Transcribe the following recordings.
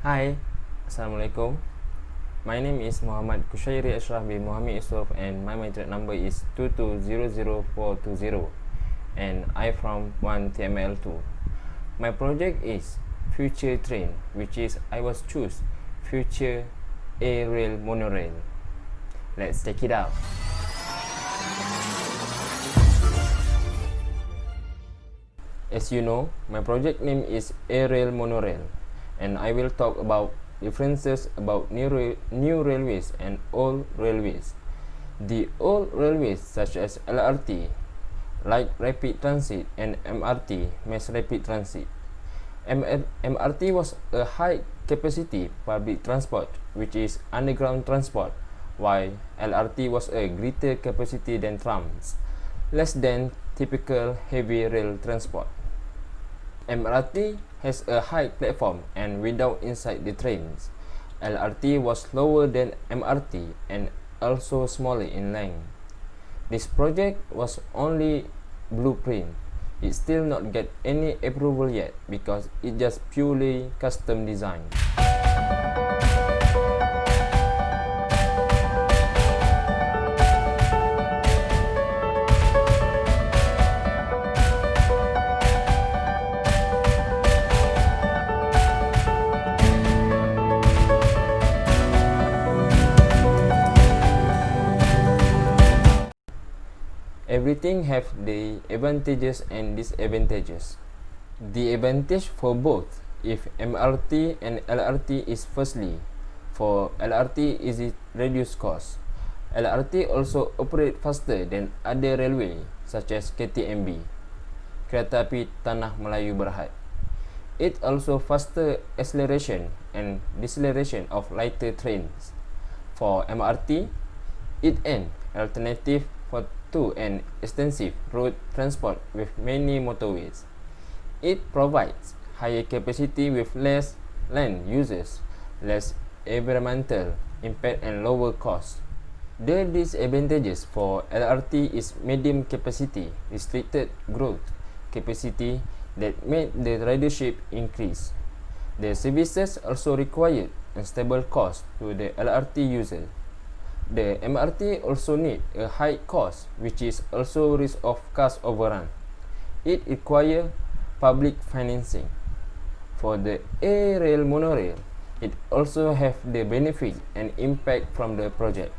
Hi, Assalamualaikum. My name is Muhammad KHUSYAIRI bin Muhammad YUSOFF, and my matric number is 2200420, and I from 1TML2. My project is Future Train, which is I was choose Future Rail Monorail. Let's check it out. As you know, my project name is Rail Monorail, and I will talk about differences about new railways and old railways. The old railways such as LRT, light rapid transit, and MRT, mass rapid transit. MRT was a high capacity public transport, which is underground transport, while LRT was a greater capacity than trams, less than typical heavy rail transport. MRT has a high platform and window inside the trains. LRT was lower than MRT and also smaller in length. This project was only blueprint. It still not get any approval yet because it just purely custom design. Everything have the advantages and disadvantages. The advantage for both if MRT and LRT is firstly, for LRT is it reduce cost. LRT also operate faster than other railway such as KTMB, Kereta Api Tanah Melayu Berhad. It also faster acceleration and deceleration of lighter trains. For MRT, it an alternative to an extensive road transport with many motorways. It provides higher capacity with less land uses, less environmental impact, and lower cost. The disadvantages for LRT is medium capacity, restricted growth capacity that made the ridership increase. The services also required unstable cost to the LRT user. The MRT also need a high cost, which is also risk of cost overrun. It require public financing. For the rail monorail, it also have the benefit and impact from the project.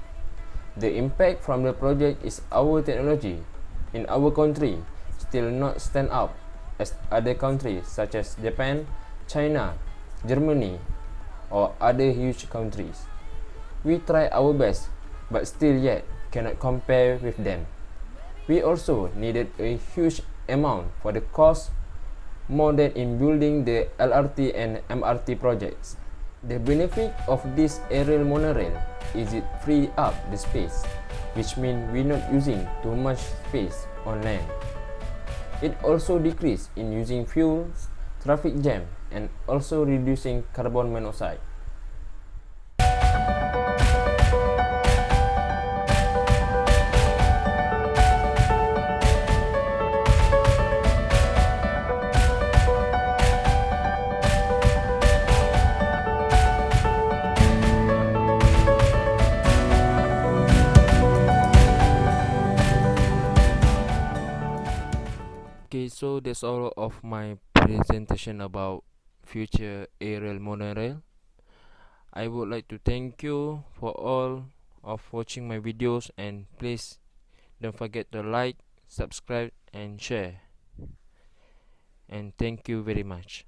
The impact from the project is our technology in our country still not stand out as other countries such as Japan, China, Germany, or other huge countries. We try our best, but still yet cannot compare with them. We also needed a huge amount for the cost, more than in building the LRT and MRT projects. The benefit of this rail monorail is it free up the space, which means we're not using too much space on land. It also decrease in using fuels, traffic jam, and also reducing carbon monoxide. Okay, so that's all of my presentation about future rail monorail. I would like to thank you for all of watching my videos, and please don't forget to like, subscribe, and share. And thank you very much.